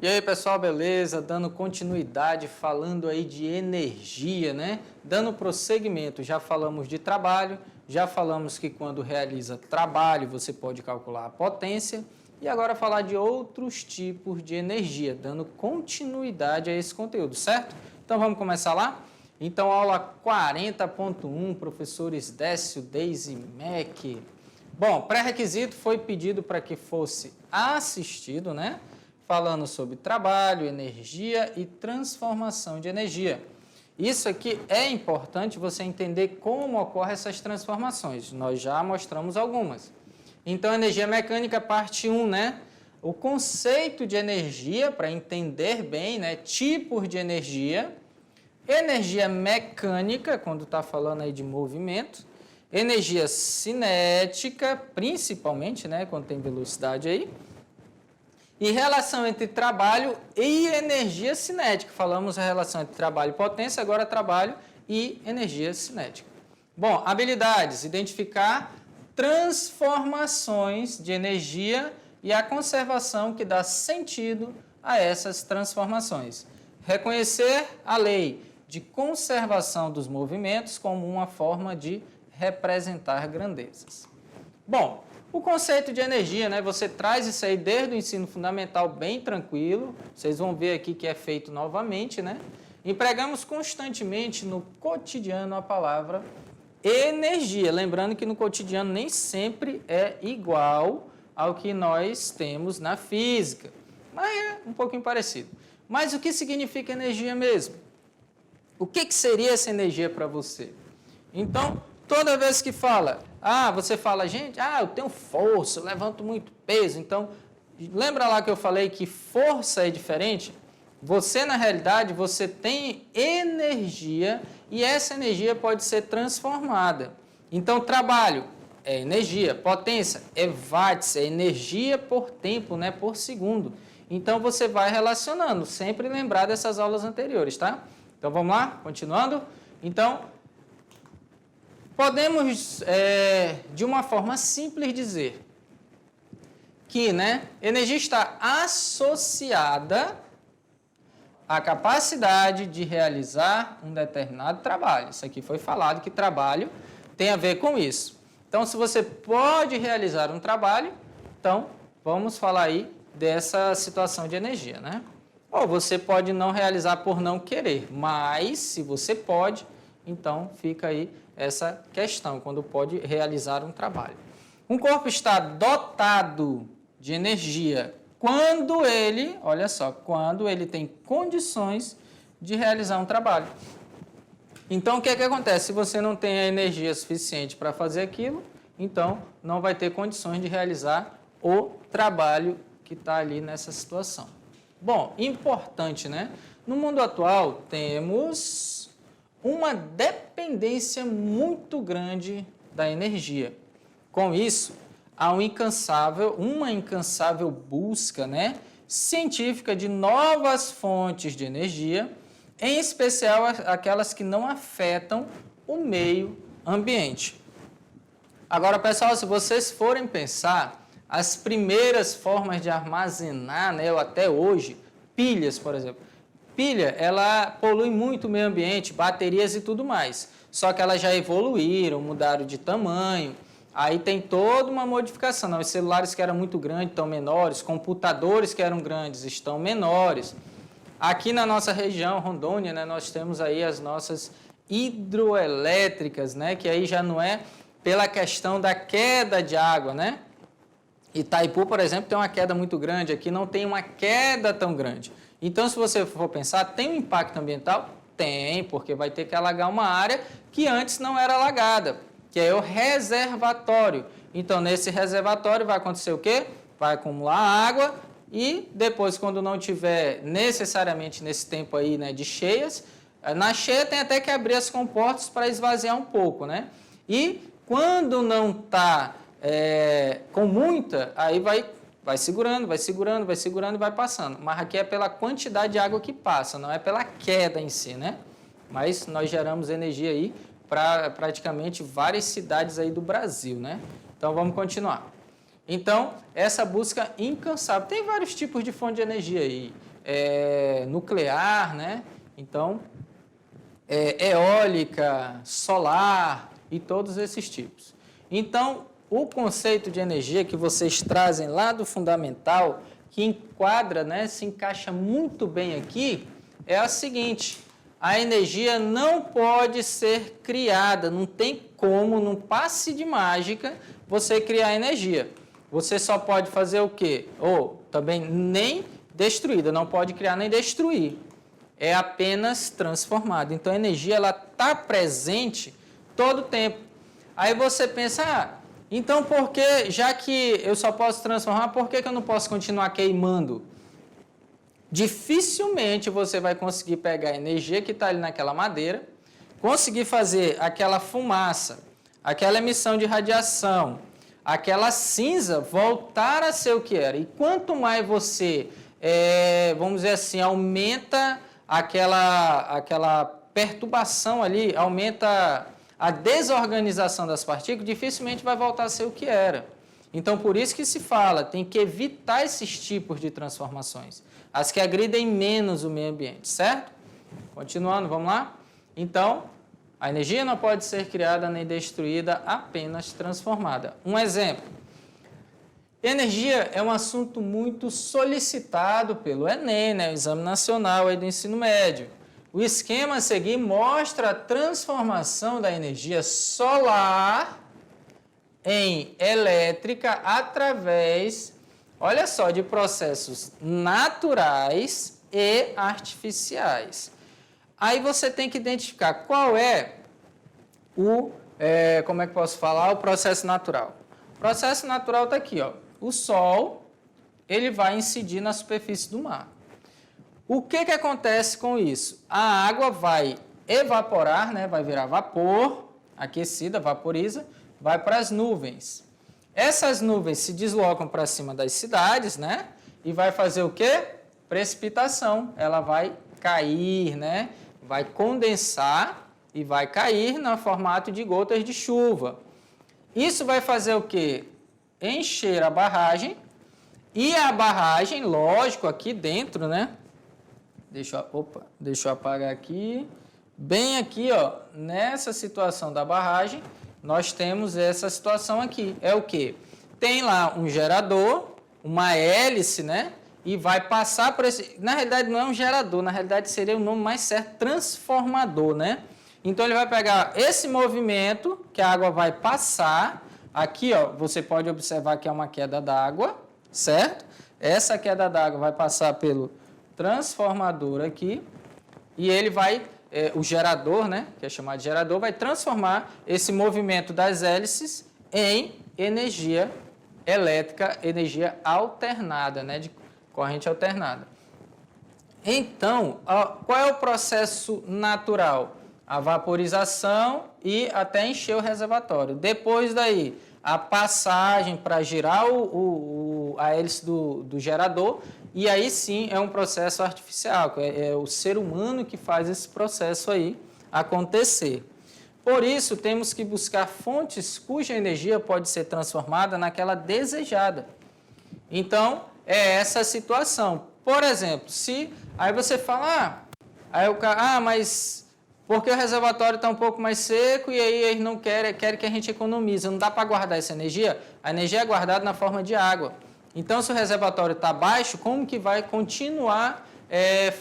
E aí, pessoal, beleza? Dando continuidade, falando aí de energia, né? Dando prosseguimento, já falamos de trabalho, já falamos que quando realiza trabalho você pode calcular a potência e agora falar de outros tipos de energia, dando continuidade a esse conteúdo, certo? Então vamos começar lá? Então, aula 40.1, professores Décio, Deise e Mac. Bom, pré-requisito foi pedido para que fosse assistido, né? Falando sobre trabalho, energia e transformação de energia. Isso aqui é importante você entender como ocorrem essas transformações. Nós já mostramos algumas. Então, energia mecânica, parte 1, né? O conceito de energia, para entender bem, né? Tipos de energia. Energia mecânica, quando está falando aí de movimento. Energia cinética, principalmente, né? Quando tem velocidade aí. E relação entre trabalho e energia cinética. Falamos a relação entre trabalho e potência, agora trabalho e energia cinética. Bom, habilidades. Identificar transformações de energia e a conservação que dá sentido a essas transformações. Reconhecer a lei de conservação dos movimentos como uma forma de representar grandezas. Bom, o conceito de energia, né? Você traz isso aí desde o ensino fundamental bem tranquilo. Vocês vão ver aqui que é feito novamente, né? Empregamos constantemente no cotidiano a palavra energia. Lembrando que no cotidiano nem sempre é igual ao que nós temos na física. Mas é um pouquinho parecido. Mas o que significa energia mesmo? O que seria essa energia para você? Então, toda vez que você fala, gente, eu tenho força, eu levanto muito peso. Então, lembra lá que eu falei que força é diferente? Você, na realidade, você tem energia e essa energia pode ser transformada. Então, trabalho é energia, potência é watts, é energia por tempo, né, por segundo. Então, você vai relacionando, sempre lembrar dessas aulas anteriores, tá? Então, vamos lá, continuando. Então, podemos, de uma forma simples, dizer que, né, energia está associada à capacidade de realizar um determinado trabalho. Isso aqui foi falado que trabalho tem a ver com isso. Então, se você pode realizar um trabalho, então vamos falar aí dessa situação de energia, né? Ou você pode não realizar por não querer, mas se você pode, então fica aí essa questão, quando pode realizar um trabalho. Um corpo está dotado de energia quando ele, olha só, quando ele tem condições de realizar um trabalho. Então, o que é que acontece? Se você não tem a energia suficiente para fazer aquilo, então não vai ter condições de realizar o trabalho que está ali nessa situação. Bom, importante, né? No mundo atual, temos uma dependência muito grande da energia. Com isso, há uma incansável busca, né, científica de novas fontes de energia, em especial aquelas que não afetam o meio ambiente. Agora, pessoal, se vocês forem pensar, as primeiras formas de armazenar, né, ou até hoje, pilhas, por exemplo. Pilha, ela polui muito o meio ambiente, baterias e tudo mais. Só que elas já evoluíram, mudaram de tamanho. Aí tem toda uma modificação. Não, os celulares que eram muito grandes estão menores, computadores que eram grandes estão menores. Aqui na nossa região, Rondônia, né, nós temos aí as nossas hidroelétricas, né, que aí já não é pela questão da queda de água, né? Itaipu, por exemplo, tem uma queda muito grande, aqui não tem uma queda tão grande. Então, se você for pensar, tem um impacto ambiental? Tem, porque vai ter que alagar uma área que antes não era alagada, que é o reservatório. Então, nesse reservatório vai acontecer o quê? Vai acumular água e depois, quando não tiver necessariamente nesse tempo aí, né, de cheias, na cheia tem até que abrir as comportas para esvaziar um pouco, né? E quando não está com muita, aí vai segurando e vai passando. Mas aqui é pela quantidade de água que passa, não é pela queda em si, né? Mas nós geramos energia aí para praticamente várias cidades aí do Brasil, né? Então vamos continuar. Então, essa busca incansável. Tem vários tipos de fonte de energia aí. Nuclear, né? Então, eólica, solar e todos esses tipos. Então, o conceito de energia que vocês trazem lá do fundamental, que enquadra, né, se encaixa muito bem aqui, é a seguinte: a energia não pode ser criada, não tem como, num passe de mágica, você criar energia. Você só pode fazer o quê? Ou também nem destruída, não pode criar nem destruir. É apenas transformada. Então a energia ela está presente todo o tempo. Aí você pensa, então por que, já que eu só posso transformar, por que eu não posso continuar queimando? Dificilmente você vai conseguir pegar a energia que está ali naquela madeira, conseguir fazer aquela fumaça, aquela emissão de radiação, aquela cinza voltar a ser o que era. E quanto mais você, vamos dizer assim, aumenta aquela perturbação ali, aumenta a desorganização das partículas, dificilmente vai voltar a ser o que era. Então, por isso que se fala, tem que evitar esses tipos de transformações, as que agridem menos o meio ambiente, certo? Continuando, vamos lá? Então, a energia não pode ser criada nem destruída, apenas transformada. Um exemplo. Energia é um assunto muito solicitado pelo Enem, né, o Exame Nacional aí do Ensino Médio. O esquema a seguir mostra a transformação da energia solar em elétrica através, olha só, de processos naturais e artificiais. Aí você tem que identificar qual é como é que posso falar, o processo natural. O processo natural está aqui, ó. O Sol, ele vai incidir na superfície do mar. O que acontece com isso? A água vai evaporar, né? Vai virar vapor, aquecida, vaporiza, vai para as nuvens. Essas nuvens se deslocam para cima das cidades, né? E vai fazer o quê? Precipitação. Ela vai cair, né? Vai condensar e vai cair no formato de gotas de chuva. Isso vai fazer o quê? Encher a barragem. E a barragem, lógico, aqui dentro, né? Deixa eu apagar aqui. Bem aqui, ó, nessa situação da barragem, nós temos essa situação aqui. É o quê? Tem lá um gerador, uma hélice, né? E vai passar por esse... Na realidade, não é um gerador, na realidade seria o nome mais certo, transformador, né? Então, ele vai pegar esse movimento que a água vai passar. Aqui, ó, você pode observar que é uma queda d'água, certo? Essa queda d'água vai passar pelo transformador aqui e ele vai... o gerador, né, que é chamado de gerador, vai transformar esse movimento das hélices em energia elétrica, energia alternada, né, de corrente alternada. Então, qual é o processo natural? A vaporização e até encher o reservatório. Depois daí, a passagem para girar a hélice do gerador, e aí sim é um processo artificial, é o ser humano que faz esse processo aí acontecer. Por isso, temos que buscar fontes cuja energia pode ser transformada naquela desejada. Então, é essa situação. Por exemplo, se aí você fala, mas porque o reservatório está um pouco mais seco e aí eles não querem que a gente economize, não dá para guardar essa energia? A energia é guardada na forma de água. Então, se o reservatório está baixo, como que vai continuar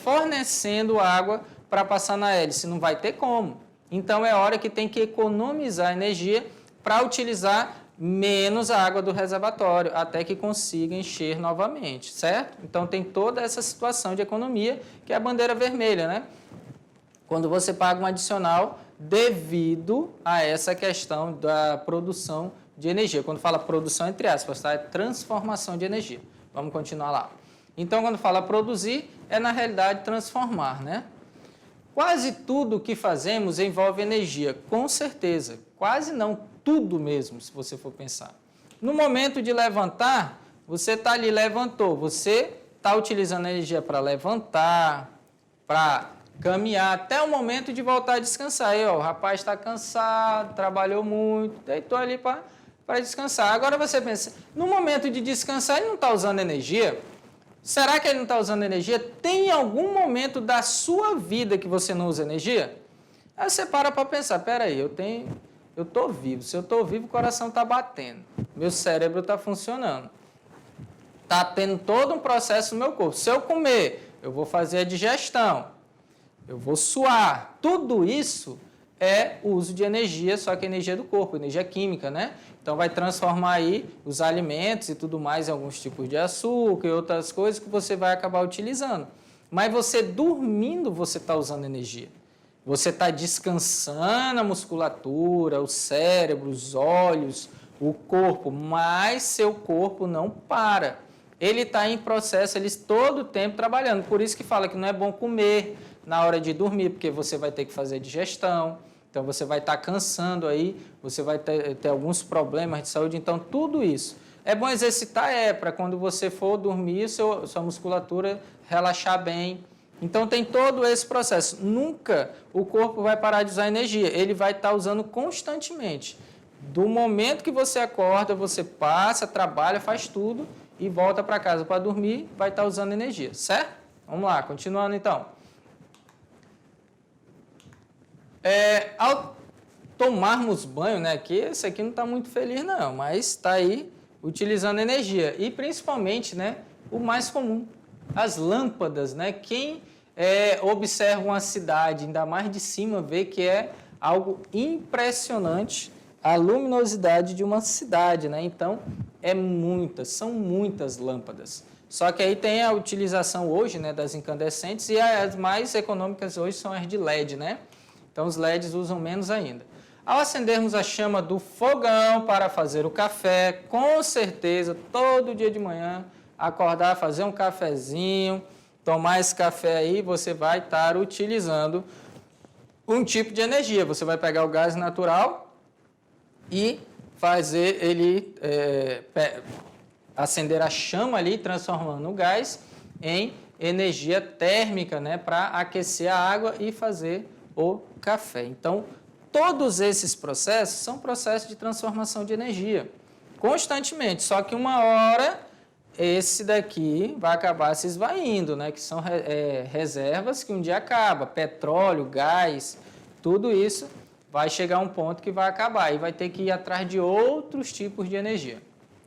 fornecendo água para passar na hélice? Não vai ter como. Então, é hora que tem que economizar energia para utilizar menos a água do reservatório, até que consiga encher novamente, certo? Então, tem toda essa situação de economia, que é a bandeira vermelha, né? Quando você paga um adicional devido a essa questão da produção de energia. Quando fala produção, entre aspas, tá? É transformação de energia. Vamos continuar lá. Então, quando fala produzir, é na realidade transformar, né? Quase tudo que fazemos envolve energia, com certeza. Quase não, tudo mesmo, se você for pensar. No momento de levantar, você está ali, levantou. Você está utilizando a energia para levantar, para caminhar, até o momento de voltar a descansar. Aí, ó, o rapaz está cansado, trabalhou muito, deitou ali para para descansar. Agora você pensa, no momento de descansar ele não está usando energia? Será que ele não está usando energia? Tem algum momento da sua vida que você não usa energia? Aí você para pensar, peraí, eu estou vivo, se eu estou vivo o coração está batendo, meu cérebro está funcionando, está tendo todo um processo no meu corpo. Se eu comer, eu vou fazer a digestão, eu vou suar, tudo isso é o uso de energia, só que energia do corpo, energia química, né? Então vai transformar aí os alimentos e tudo mais em alguns tipos de açúcar e outras coisas que você vai acabar utilizando. Mas você dormindo, você está usando energia. Você está descansando a musculatura, o cérebro, os olhos, o corpo, mas seu corpo não para. Ele está em processo, ele todo o tempo trabalhando. Por isso que fala que não é bom comer na hora de dormir, porque você vai ter que fazer digestão. Então, você vai estar cansando aí, você vai ter alguns problemas de saúde. Então, tudo isso. É bom exercitar, para quando você for dormir, sua musculatura relaxar bem. Então, tem todo esse processo. Nunca o corpo vai parar de usar energia. Ele vai estar usando constantemente. Do momento que você acorda, você passa, trabalha, faz tudo e volta para casa para dormir, vai estar usando energia, certo? Vamos lá, continuando então. Ao tomarmos banho, né, que esse aqui não está muito feliz não, mas está aí utilizando energia. E principalmente, né, o mais comum, as lâmpadas, né? Quem observa uma cidade, ainda mais de cima, vê que é algo impressionante a luminosidade de uma cidade, né? Então, são muitas lâmpadas. Só que aí tem a utilização hoje, né, das incandescentes e as mais econômicas hoje são as de LED, né? Então, os LEDs usam menos ainda. Ao acendermos a chama do fogão para fazer o café, com certeza, todo dia de manhã, acordar, fazer um cafezinho, tomar esse café aí, você vai estar utilizando um tipo de energia. Você vai pegar o gás natural e fazer ele acender a chama ali, transformando o gás em energia térmica, né, para aquecer a água e fazer o café. Então, todos esses processos são processos de transformação de energia, constantemente, só que uma hora esse daqui vai acabar se esvaindo, né? Que são reservas que um dia acaba, petróleo, gás, tudo isso vai chegar a um ponto que vai acabar e vai ter que ir atrás de outros tipos de energia,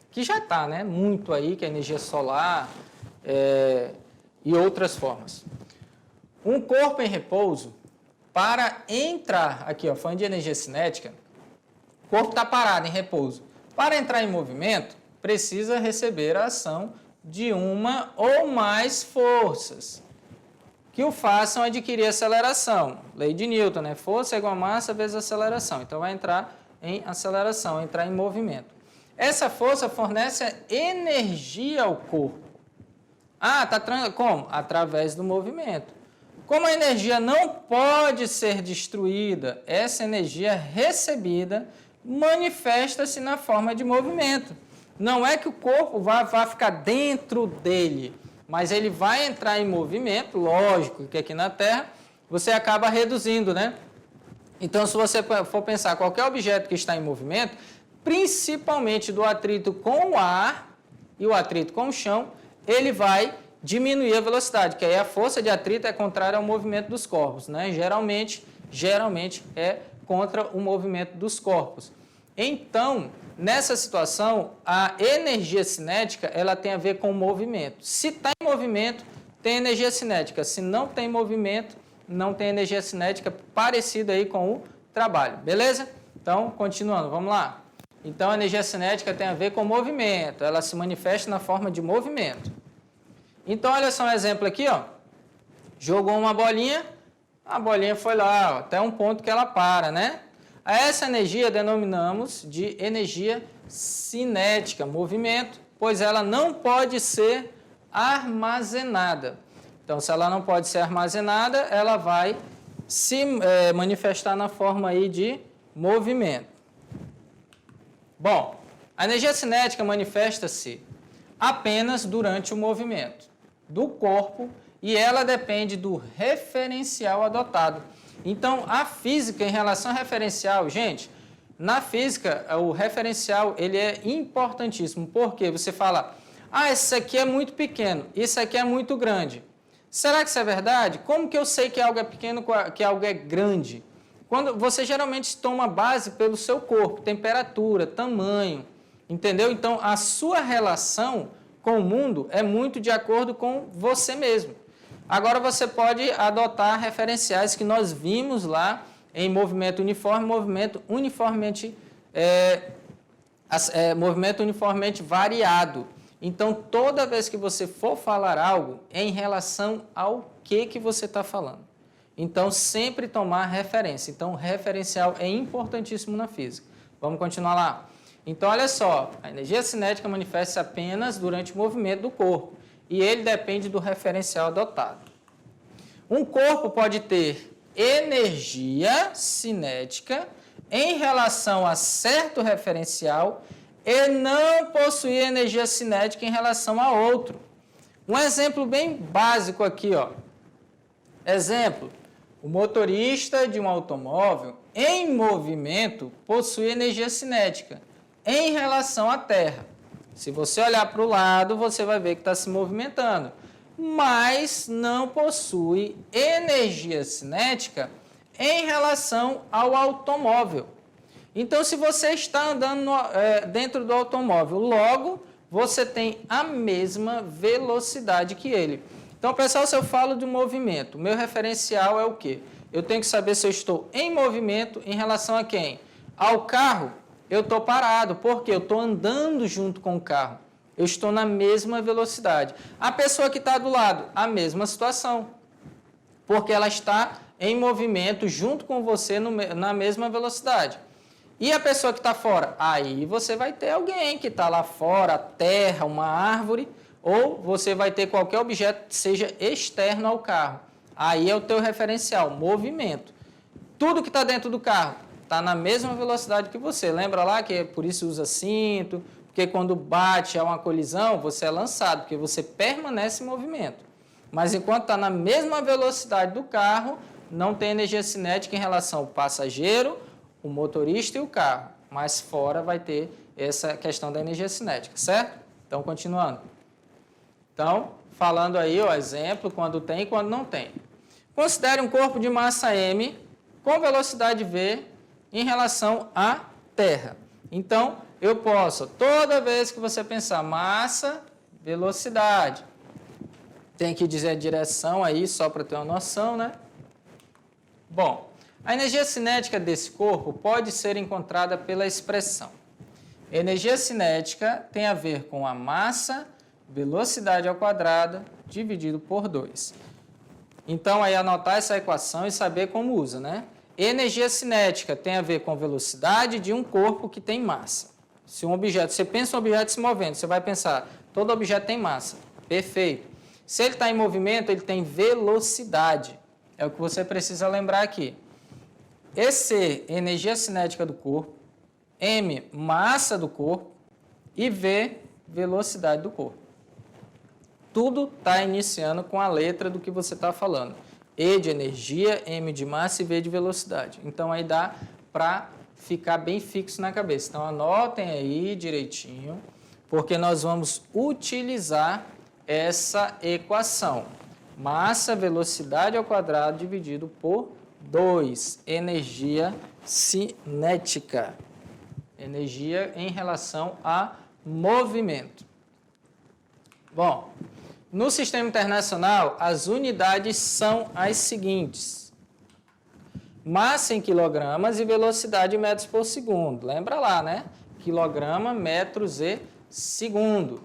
que já está, né? Muito aí, que é energia solar e outras formas. Um corpo em repouso, para entrar aqui, ó, falando de energia cinética, o corpo está parado em repouso. Para entrar em movimento, precisa receber a ação de uma ou mais forças que o façam adquirir aceleração. Lei de Newton, né? Força é igual a massa vezes aceleração. Então, vai entrar em aceleração, entrar em movimento. Essa força fornece energia ao corpo. Como? Através do movimento. Como a energia não pode ser destruída, essa energia recebida manifesta-se na forma de movimento. Não é que o corpo vai ficar dentro dele, mas ele vai entrar em movimento, lógico que aqui na Terra você acaba reduzindo, né? Então, se você for pensar qualquer objeto que está em movimento, principalmente do atrito com o ar e o atrito com o chão, ele vai diminuir a velocidade, que aí a força de atrito é contrária ao movimento dos corpos, né? Geralmente é contra o movimento dos corpos. Então, nessa situação, a energia cinética, ela tem a ver com o movimento. Se está em movimento, tem energia cinética. Se não tem movimento, não tem energia cinética, parecida aí com o trabalho. Beleza? Então, continuando, vamos lá. Então, a energia cinética tem a ver com o movimento. Ela se manifesta na forma de movimento. Então, olha só um exemplo aqui, ó. Jogou uma bolinha, a bolinha foi lá, ó, até um ponto que ela para, né? Essa energia denominamos de energia cinética, movimento, pois ela não pode ser armazenada. Então, se ela não pode ser armazenada, ela vai se manifestar na forma aí de movimento. Bom, a energia cinética manifesta-se apenas durante o movimento do corpo e ela depende do referencial adotado. Então, a física em relação ao referencial, gente, Na física, o referencial ele é importantíssimo, porque você fala, isso aqui é muito pequeno, isso aqui é muito grande. Será que isso é verdade? Como que eu sei que algo é pequeno, que algo é grande? Quando você geralmente toma base pelo seu corpo, temperatura, tamanho, entendeu? Então, a sua relação com o mundo é muito de acordo com você mesmo. Agora, você pode adotar referenciais que nós vimos lá em movimento uniforme, movimento uniformemente variado. Então, toda vez que você for falar algo, é em relação ao que você está falando. Então, sempre tomar referência. Então, referencial é importantíssimo na física. Vamos continuar lá. Então, olha só, a energia cinética manifesta-se apenas durante o movimento do corpo, e ele depende do referencial adotado. Um corpo pode ter energia cinética em relação a certo referencial e não possuir energia cinética em relação a outro. Um exemplo bem básico aqui, ó. Exemplo, o motorista de um automóvel em movimento possui energia cinética em relação à Terra. Se você olhar para o lado, você vai ver que está se movimentando, mas não possui energia cinética em relação ao automóvel. Então, se você está andando dentro do automóvel, logo você tem a mesma velocidade que ele. Então, pessoal, se eu falo de movimento, meu referencial é o quê? Eu tenho que saber se eu estou em movimento em relação a quem? Ao carro, eu estou parado, porque eu estou andando junto com o carro. Eu estou na mesma velocidade. A pessoa que está do lado, a mesma situação, porque ela está em movimento junto com você na mesma velocidade. E a pessoa que está fora? Aí você vai ter alguém que está lá fora, a terra, uma árvore, ou você vai ter qualquer objeto que seja externo ao carro. Aí é o teu referencial, movimento. Tudo que está dentro do carro está na mesma velocidade que você. Lembra lá que por isso usa cinto, porque quando bate a uma colisão, você é lançado, porque você permanece em movimento. Mas enquanto está na mesma velocidade do carro, não tem energia cinética em relação ao passageiro, o motorista e o carro, mas fora vai ter essa questão da energia cinética, certo? Então, continuando. Então, falando aí, ó, exemplo, quando tem e quando não tem. Considere um corpo de massa m com velocidade v em relação à Terra. Então, eu posso, toda vez que você pensar massa, velocidade, tem que dizer a direção aí, só para ter uma noção, né? Bom, a energia cinética desse corpo pode ser encontrada pela expressão. Energia cinética tem a ver com a massa, velocidade ao quadrado, dividido por 2. Então, aí anotar essa equação e saber como usa, né? Energia cinética tem a ver com velocidade de um corpo que tem massa. Se um objeto, você pensa um objeto se movendo, você vai pensar, todo objeto tem massa. Perfeito. Se ele está em movimento, ele tem velocidade. É o que você precisa lembrar aqui. EC, energia cinética do corpo, M, massa do corpo e V, velocidade do corpo. Tudo está iniciando com a letra do que você está falando. E de energia, M de massa e V de velocidade. Então, aí dá para ficar bem fixo na cabeça. Então, anotem aí direitinho, porque nós vamos utilizar essa equação. Massa, velocidade ao quadrado dividido por 2. Energia cinética. Energia em relação a movimento. Bom, no sistema internacional, as unidades são as seguintes. Massa em quilogramas e velocidade em metros por segundo. Lembra lá, né? Quilograma, metros e segundo.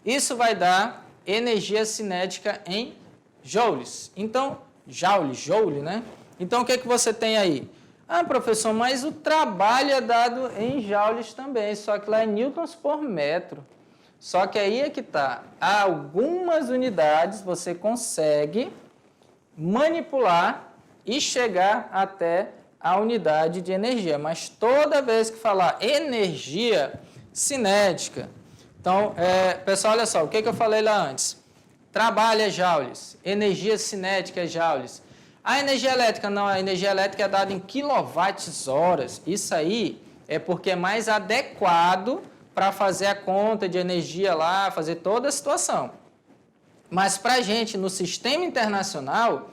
Isso vai dar energia cinética em joules. Então, joule, né? Então, o que você tem aí? Ah, professor, mas o trabalho é dado em joules também, só que lá é newtons por metro. Só que aí é que está. Algumas unidades você consegue manipular e chegar até a unidade de energia. Mas toda vez que falar energia cinética, então, pessoal, olha só, o que eu falei lá antes? Trabalho é joules, energia cinética é joules. A energia elétrica não, a energia elétrica é dada em quilowatts-horas. Isso aí é porque é mais adequado para fazer a conta de energia lá, fazer toda a situação. Mas para a gente, no sistema internacional,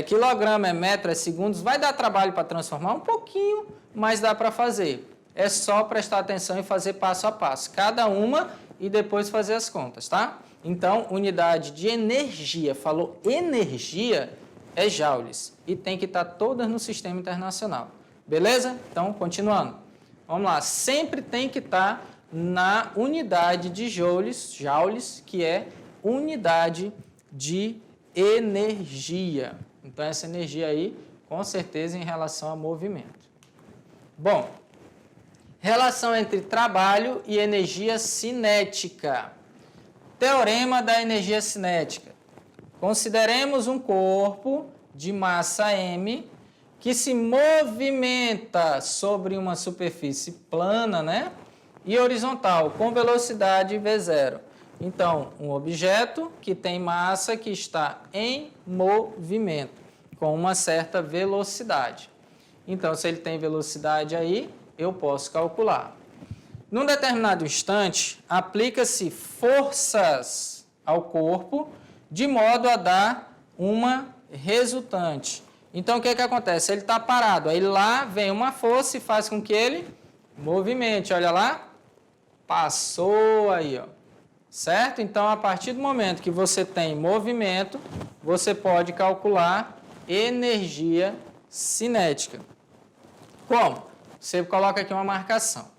quilograma, é metro, é segundos, vai dar trabalho para transformar um pouquinho, mas dá para fazer. É só prestar atenção e fazer passo a passo, cada uma e depois fazer as contas, tá? Então, unidade de energia, falou energia, é joules. E tem que estar todas no sistema internacional. Beleza? Então, continuando. Vamos lá. Sempre tem que estar na unidade de joules, que é unidade de energia. Então, essa energia aí, com certeza, em relação a movimento. Bom, relação entre trabalho e energia cinética. Teorema da energia cinética. Consideremos um corpo de massa M que se movimenta sobre uma superfície plana, né? E horizontal, com velocidade V0. Então, um objeto que tem massa que está em movimento, com uma certa velocidade. Então, se ele tem velocidade aí, eu posso calcular. Num determinado instante, aplica-se forças ao corpo de modo a dar uma resultante. Então, o que acontece? Ele está parado, aí lá vem uma força e faz com que ele movimente. Olha lá, passou aí, ó. Certo? Então, a partir do momento que você tem movimento, você pode calcular energia cinética. Como? Você coloca aqui uma marcação.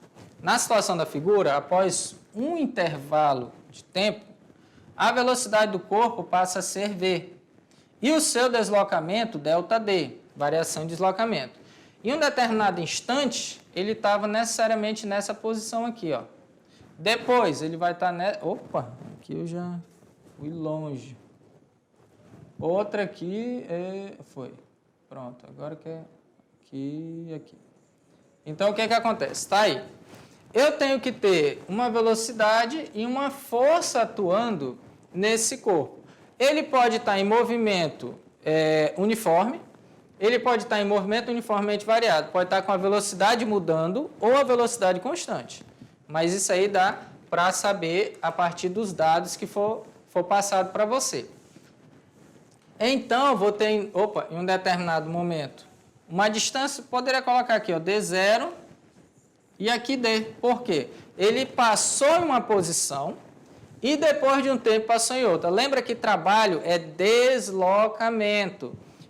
Na situação da figura, após um intervalo de tempo, a velocidade do corpo passa a ser v. E o seu deslocamento, ΔD, variação de deslocamento. Em um determinado instante, ele estava necessariamente nessa posição aqui, ó. Depois, ele vai estar nessa... Opa, aqui eu já fui longe. Outra aqui foi. Pronto, agora que é aqui e aqui. Então, o que acontece? Está aí. Eu tenho que ter uma velocidade e uma força atuando nesse corpo. Ele pode estar em movimento uniforme, ele pode estar em movimento uniformemente variado, pode estar com a velocidade mudando ou a velocidade constante. Mas isso aí dá para saber a partir dos dados que for passado para você. Então, eu vou ter, em um determinado momento, uma distância, poderia colocar aqui, ó, D0 e aqui D. Por quê? Ele passou em uma posição e depois de um tempo passou em outra. Lembra que trabalho é deslocamento.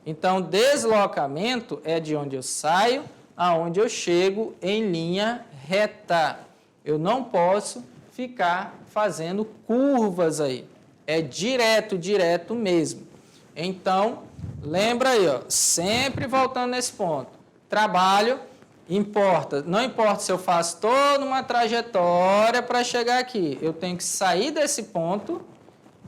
Então, deslocamento é de onde eu saio aonde eu chego em linha reta. Eu não posso ficar fazendo curvas aí. É direto mesmo. Então, lembra aí, ó, sempre voltando nesse ponto. Trabalho importa. Não importa se eu faço toda uma trajetória para chegar aqui. Eu tenho que sair desse ponto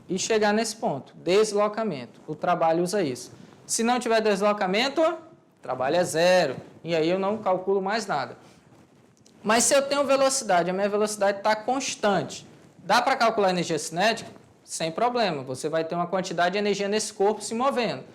e chegar nesse ponto. Deslocamento. O trabalho usa isso. Se não tiver deslocamento, trabalho é zero. E aí eu não calculo mais nada. Mas se eu tenho velocidade, a minha velocidade está constante. Dá para calcular a energia cinética? Sem problema. Você vai ter uma quantidade de energia nesse corpo se movendo.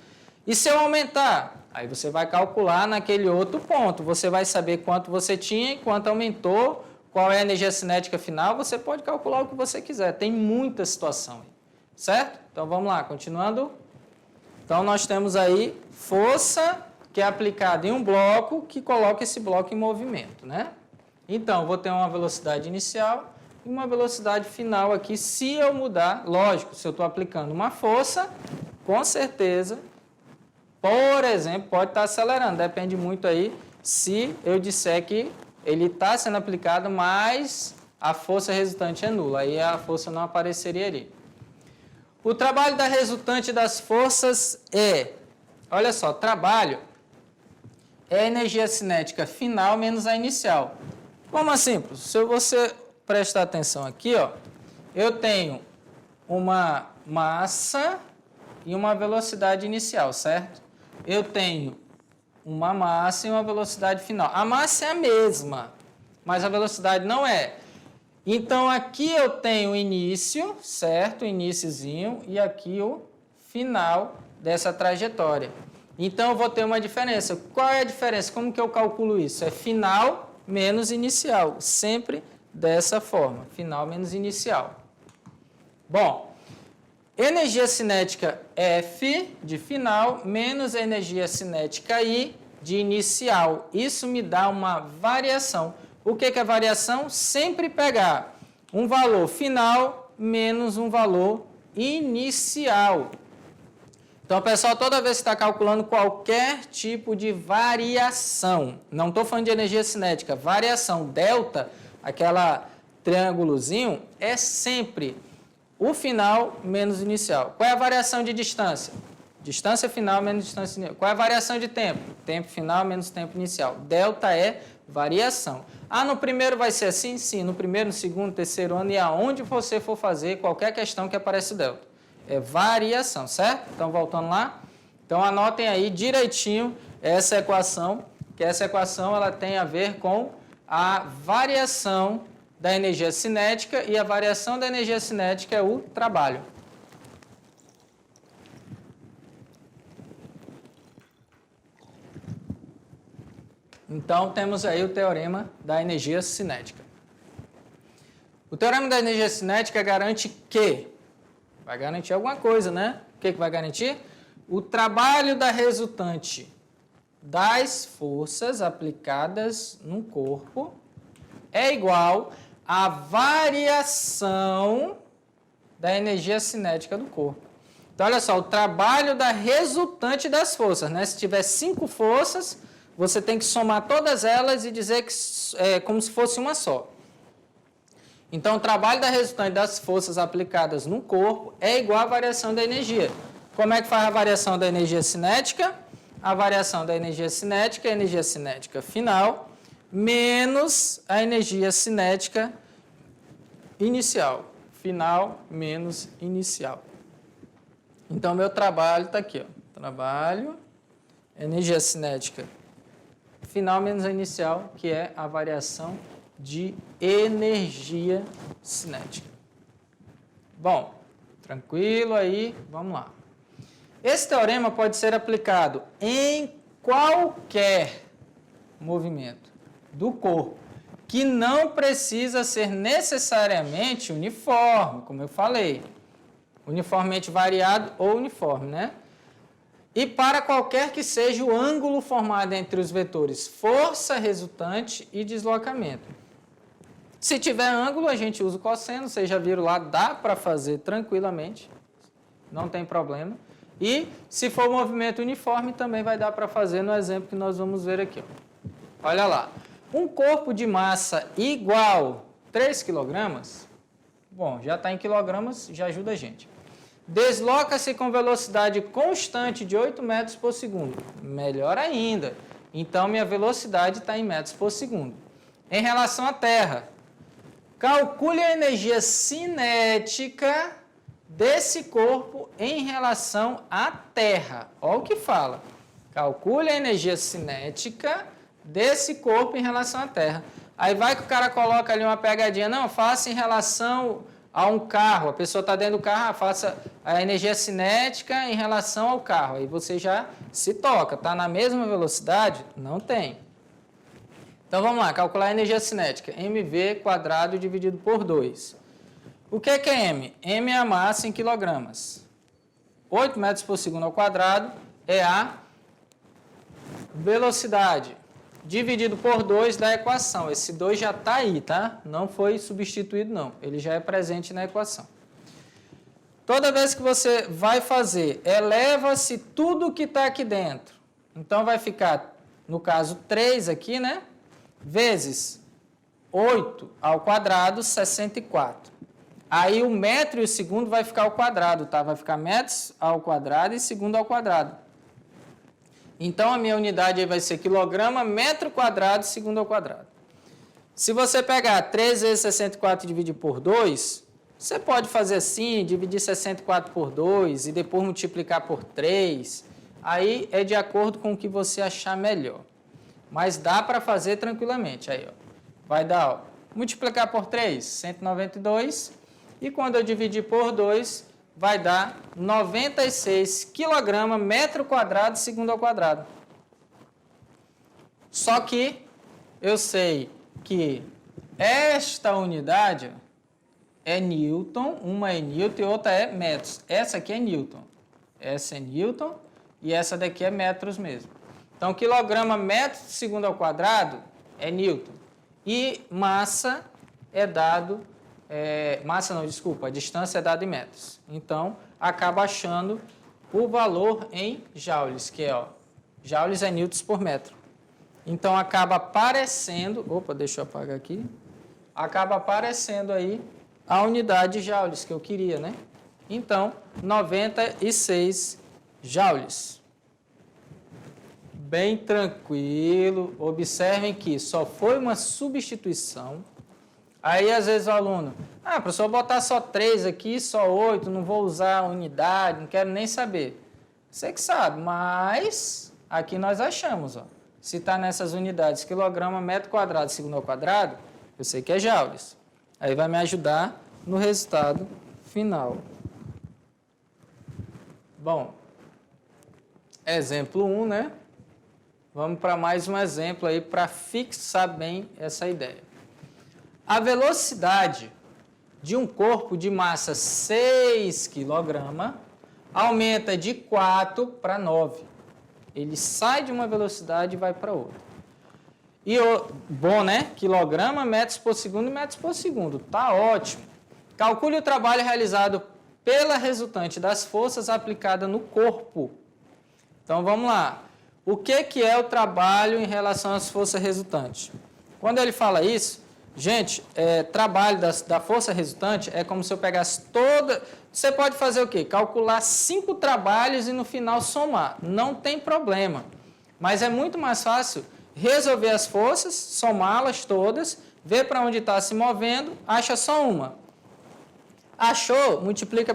E se eu aumentar? Aí você vai calcular naquele outro ponto. Você vai saber quanto você tinha e quanto aumentou, qual é a energia cinética final. Você pode calcular o que você quiser. Tem muita situação aí. Certo? Então vamos lá, continuando. Então nós temos aí força que é aplicada em um bloco que coloca esse bloco em movimento, né? Então, vou ter uma velocidade inicial e uma velocidade final aqui, se eu mudar, lógico, se eu estou aplicando uma força, com certeza, por exemplo, pode estar acelerando, depende muito aí se eu disser que ele está sendo aplicado, mas a força resultante é nula, aí a força não apareceria ali. O trabalho da resultante das forças olha só, trabalho é a energia cinética final menos a inicial. Como assim? Se você prestar atenção aqui, ó, eu tenho uma massa e uma velocidade inicial, certo? Eu tenho uma massa e uma velocidade final. A massa é a mesma, mas a velocidade não é. Então, aqui eu tenho o início, certo? O iniciozinho, e aqui o final dessa trajetória. Então, eu vou ter uma diferença. Qual é a diferença? Como que eu calculo isso? É final menos inicial. Sempre dessa forma. Final menos inicial. Bom, energia cinética F de final menos energia cinética I de inicial. Isso me dá uma variação. O que é variação? Sempre pegar um valor final menos um valor inicial. Então, pessoal, toda vez que está calculando qualquer tipo de variação, não estou falando de energia cinética, variação, delta, aquela triângulozinho, é sempre o final menos inicial. Qual é a variação de distância? Distância final menos distância inicial. Qual é a variação de tempo? Tempo final menos tempo inicial. Delta é variação. Ah, no primeiro vai ser assim? Sim. No primeiro, no segundo, terceiro ano e aonde você for fazer qualquer questão que aparece o delta. É variação, certo? Então, voltando lá. Então, anotem aí direitinho essa equação, que essa equação ela tem a ver com a variação da energia cinética e a variação da energia cinética é o trabalho. Então, temos aí o teorema da energia cinética. O teorema da energia cinética garante que... Vai garantir alguma coisa, né? O que vai garantir? O trabalho da resultante das forças aplicadas no corpo é igual à variação da energia cinética do corpo. Então, olha só, o trabalho da resultante das forças, né? Se tiver 5 forças, você tem que somar todas elas e dizer que é como se fosse uma só. Então, o trabalho da resultante das forças aplicadas no corpo é igual à variação da energia. Como é que faz a variação da energia cinética? A variação da energia cinética é a energia cinética final menos a energia cinética inicial. Final menos inicial. Então, meu trabalho está aqui. Ó. Trabalho, energia cinética final menos a inicial, que é a variação de energia cinética. Bom, tranquilo aí, vamos lá. Esse teorema pode ser aplicado em qualquer movimento do corpo, que não precisa ser necessariamente uniforme, como eu falei, uniformemente variado ou uniforme, né? E para qualquer que seja o ângulo formado entre os vetores força resultante e deslocamento. Se tiver ângulo, a gente usa o cosseno, vocês já viram lá, dá para fazer tranquilamente, não tem problema. E se for movimento uniforme, também vai dar para fazer no exemplo que nós vamos ver aqui. Ó. Olha lá, um corpo de massa igual 3 kg, bom, já está em quilogramas, já ajuda a gente. Desloca-se com velocidade constante de 8 metros por segundo. Melhor ainda. Então, minha velocidade está em metros por segundo. Em relação à Terra, calcule a energia cinética desse corpo em relação à Terra. Olha o que fala. Calcule a energia cinética desse corpo em relação à Terra. Aí vai que o cara coloca ali uma pegadinha. Não, faça em relação a um carro. A pessoa está dentro do carro, faça a energia cinética em relação ao carro. Aí você já se toca. Está na mesma velocidade? Não tem. Então, vamos lá, calcular a energia cinética. mv² dividido por 2. O que é M? M é a massa em quilogramas. 8 metros por segundo ao quadrado é a velocidade. Dividido por 2 da equação. Esse 2 já está aí, tá? Não foi substituído, não. Ele já é presente na equação. Toda vez que você vai fazer, eleva-se tudo que está aqui dentro. Então, vai ficar, no caso, 3 aqui, né? Vezes 8 ao quadrado, 64. Aí o metro e o segundo vai ficar ao quadrado, tá? Vai ficar metros ao quadrado e segundo ao quadrado. Então, a minha unidade aí vai ser quilograma, metro quadrado, segundo ao quadrado. Se você pegar 3 vezes 64 e dividir por 2, você pode fazer assim, dividir 64 por 2 e depois multiplicar por 3. Aí é de acordo com o que você achar melhor. Mas dá para fazer tranquilamente. Aí, ó, vai dar, ó, multiplicar por 3, 192. E quando eu dividir por 2, vai dar 96 kg metro quadrado segundo ao quadrado. Só que eu sei que esta unidade é Newton, uma é Newton e outra é metros. Essa aqui é Newton. Essa é Newton e essa daqui é metros mesmo. Então, quilograma metro segundo ao quadrado é Newton. E massa é dado, a distância é dada em metros. Então, acaba achando o valor em joules, que é, joules é newtons por metro. Então, acaba aparecendo, deixa eu apagar aqui, acaba aparecendo aí a unidade de joules que eu queria, né? Então, 96 joules. Bem tranquilo, observem que só foi uma substituição. Aí, às vezes, o aluno, professor, vou botar só 3 aqui, só 8, não vou usar a unidade, não quero nem saber. Você que sabe, mas aqui nós achamos, se está nessas unidades, quilograma, metro quadrado, segundo ao quadrado, eu sei que é joules. Aí vai me ajudar no resultado final. Bom, exemplo 1, né? Vamos para mais um exemplo aí para fixar bem essa ideia. A velocidade de um corpo de massa 6 kg aumenta de 4 para 9. Ele sai de uma velocidade e vai para outra. E bom, né? Quilograma, metros por segundo e metros por segundo. Tá ótimo. Calcule o trabalho realizado pela resultante das forças aplicadas no corpo. Então, vamos lá. O que é o trabalho em relação às forças resultantes? Quando ele fala isso, gente, trabalho da força resultante é como se eu pegasse toda... Você pode fazer o quê? Calcular 5 trabalhos e no final somar. Não tem problema. Mas é muito mais fácil resolver as forças, somá-las todas, ver para onde está se movendo, acha só uma. Achou, multiplica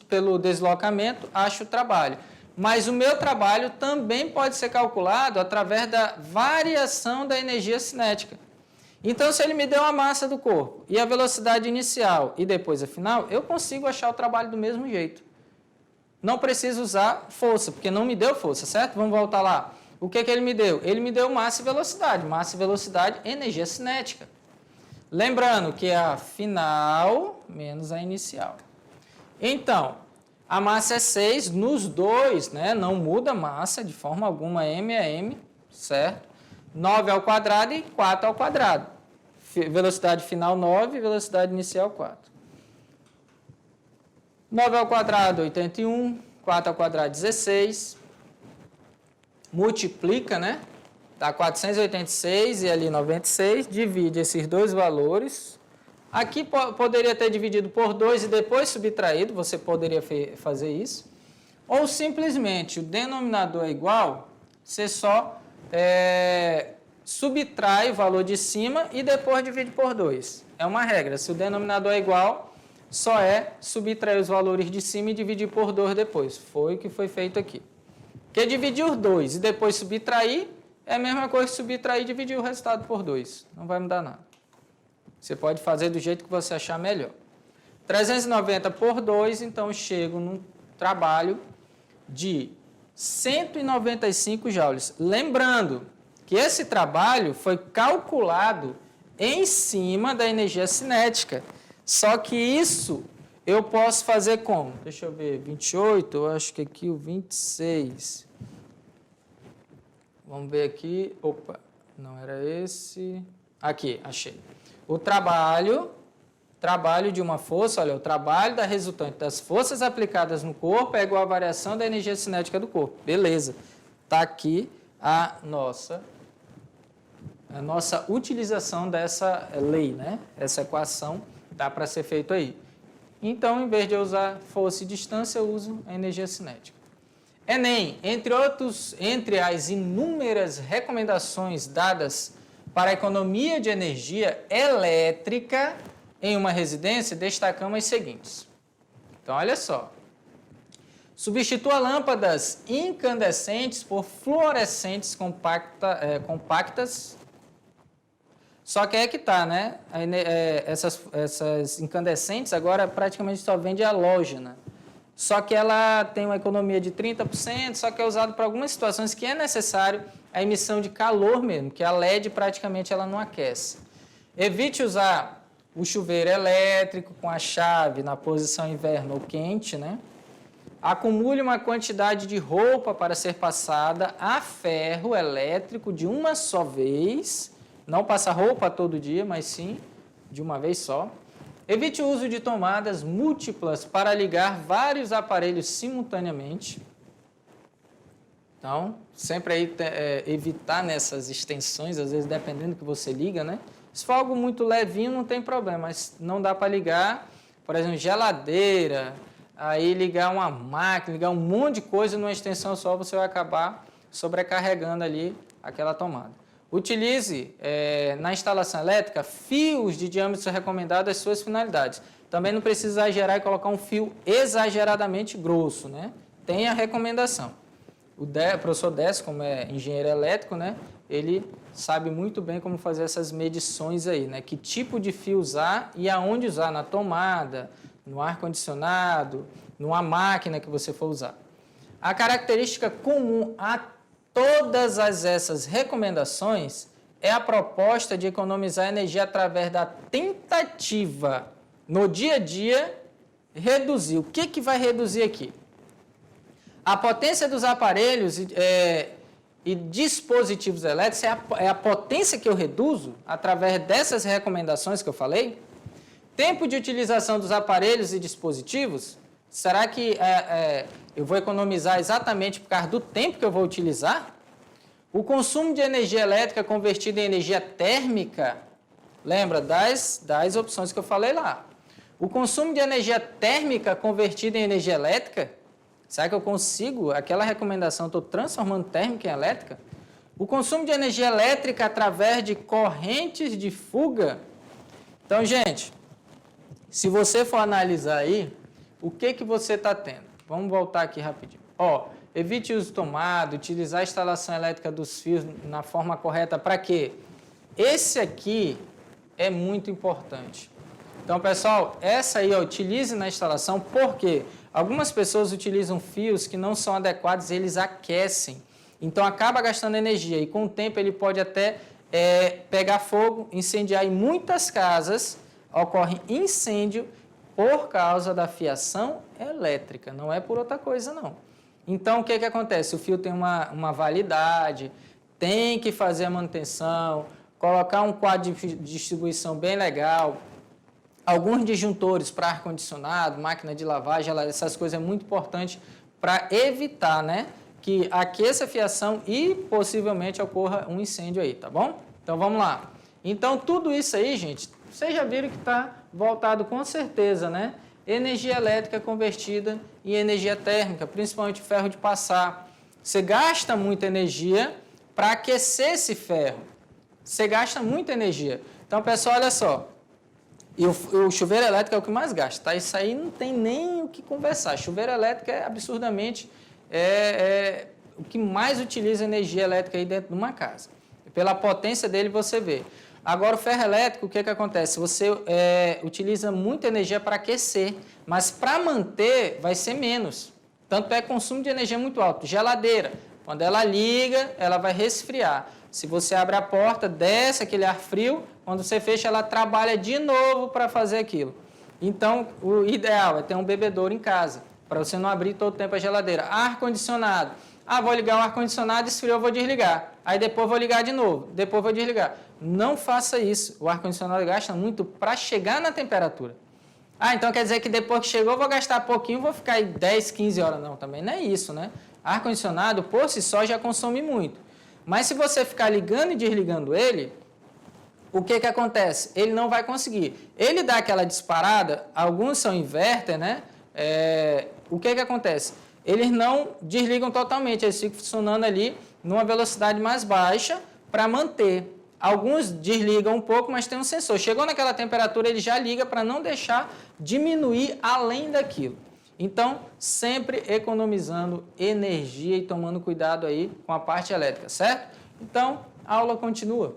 pelo deslocamento, acha o trabalho. Mas o meu trabalho também pode ser calculado através da variação da energia cinética. Então, se ele me deu a massa do corpo e a velocidade inicial e depois a final, eu consigo achar o trabalho do mesmo jeito. Não preciso usar força, porque não me deu força, certo? Vamos voltar lá. O que ele me deu? Ele me deu massa e velocidade. Massa e velocidade, energia cinética. Lembrando que é a final menos a inicial. Então, a massa é 6 nos dois, né? Não muda a massa de forma alguma, M é M, certo? 9 ao quadrado e 4 ao quadrado. Velocidade final 9, velocidade inicial 4. 9 ao quadrado, 81. 4 ao quadrado, 16. Multiplica, né? Dá 486 e ali 96. Divide esses dois valores. Aqui poderia ter dividido por 2 e depois subtraído. Você poderia fazer isso. Ou simplesmente o denominador é igual, você só subtrai o valor de cima e depois divide por 2. É uma regra. Se o denominador é igual, só é subtrair os valores de cima e dividir por 2 depois. Foi o que foi feito aqui. Porque dividir os 2 e depois subtrair é a mesma coisa que subtrair e dividir o resultado por 2. Não vai mudar nada. Você pode fazer do jeito que você achar melhor. 390 por 2, então eu chego num trabalho de 195 joules. Lembrando que esse trabalho foi calculado em cima da energia cinética. Só que isso eu posso fazer como? Deixa eu ver, 28, eu acho que aqui o 26. Vamos ver aqui. Opa, não era esse. Aqui, achei. O trabalho de uma força, olha, o trabalho da resultante das forças aplicadas no corpo é igual à variação da energia cinética do corpo. Beleza. Está aqui a nossa utilização dessa lei, né? Essa equação dá para ser feito aí. Então, em vez de eu usar força e distância, eu uso a energia cinética. Enem, entre as inúmeras recomendações dadas para a economia de energia elétrica em uma residência, destacamos as seguintes. Então, olha só. Substitua lâmpadas incandescentes por fluorescentes compactas. Só que é que tá, né? Essas incandescentes agora praticamente só vende halógena. só que ela tem uma economia de 30%, só que é usado para algumas situações que é necessário a emissão de calor mesmo, que a LED praticamente ela não aquece. Evite usar o chuveiro elétrico com a chave na posição inverno ou quente, né? Acumule uma quantidade de roupa para ser passada a ferro elétrico de uma só vez. Não passa roupa todo dia, mas sim de uma vez só. Evite o uso de tomadas múltiplas para ligar vários aparelhos simultaneamente. Então, sempre aí evitar nessas extensões, às vezes dependendo do que você liga, né? Se for algo muito levinho, não tem problema, mas não dá para ligar, por exemplo, geladeira, aí ligar uma máquina, ligar um monte de coisa numa extensão só, você vai acabar sobrecarregando ali aquela tomada. Utilize na instalação elétrica fios de diâmetro recomendado às suas finalidades. Também não precisa exagerar e colocar um fio exageradamente grosso, né? Tem a recomendação. O professor Décio, como é engenheiro elétrico, né? Ele sabe muito bem como fazer essas medições aí, né? Que tipo de fio usar e aonde usar, na tomada, no ar-condicionado, numa máquina que você for usar. A característica comum a todas essas recomendações é a proposta de economizar energia através da tentativa no dia a dia reduzir. O que vai reduzir aqui? A potência dos aparelhos e dispositivos elétricos é a potência que eu reduzo através dessas recomendações que eu falei. Tempo de utilização dos aparelhos e dispositivos, será que eu vou economizar exatamente por causa do tempo que eu vou utilizar? O consumo de energia elétrica convertido em energia térmica, lembra das opções que eu falei lá. O consumo de energia térmica convertida em energia elétrica, será que eu consigo? Aquela recomendação, estou transformando térmica em elétrica? O consumo de energia elétrica através de correntes de fuga. Então, gente, se você for analisar aí, o que você está tendo? Vamos voltar aqui rapidinho. Evite o uso de tomada, utilizar a instalação elétrica dos fios na forma correta. Para quê? Esse aqui é muito importante. Então, pessoal, essa aí, utilize na instalação, porque algumas pessoas utilizam fios que não são adequados, eles aquecem. Então, acaba gastando energia e com o tempo ele pode até pegar fogo, incendiar. Em muitas casas ocorre incêndio por causa da fiação elétrica, não é por outra coisa, não. Então, o que acontece? O fio tem uma validade, tem que fazer a manutenção, colocar um quadro de distribuição bem legal, alguns disjuntores para ar-condicionado, máquina de lavar, geladeira, essas coisas é muito importante para evitar, né, que aqueça a fiação e possivelmente ocorra um incêndio aí, tá bom? Então, vamos lá. Então, tudo isso aí, gente, vocês já viram que está voltado com certeza, né? Energia elétrica convertida em energia térmica, principalmente ferro de passar. Você gasta muita energia para aquecer esse ferro. Você gasta muita energia. Então, pessoal, olha só. E o chuveiro elétrico é o que mais gasta, tá? Isso aí não tem nem o que conversar. Chuveiro elétrico é absurdamente o que mais utiliza energia elétrica aí dentro de uma casa. Pela potência dele você vê. Agora, o ferro elétrico, o que acontece? Você utiliza muita energia para aquecer, mas para manter vai ser menos. Tanto é consumo de energia muito alto. Geladeira, quando ela liga, ela vai resfriar. Se você abre a porta, desce aquele ar frio, quando você fecha, ela trabalha de novo para fazer aquilo. Então, o ideal é ter um bebedouro em casa, para você não abrir todo o tempo a geladeira. Ar-condicionado. Vou ligar o ar-condicionado, esfriou, eu vou desligar. Aí depois vou ligar de novo, depois vou desligar. Não faça isso. O ar-condicionado gasta muito para chegar na temperatura. Então quer dizer que depois que chegou, eu vou gastar pouquinho, vou ficar aí 10, 15 horas. Não, também não é isso, né? Ar-condicionado, por si só, já consome muito. Mas se você ficar ligando e desligando ele, o que acontece? Ele não vai conseguir. Ele dá aquela disparada, alguns são inverter, né? O que acontece? Eles não desligam totalmente, eles ficam funcionando ali numa velocidade mais baixa para manter. Alguns desligam um pouco, mas tem um sensor. Chegou naquela temperatura, ele já liga para não deixar diminuir além daquilo. Então, sempre economizando energia e tomando cuidado aí com a parte elétrica, certo? Então, a aula continua.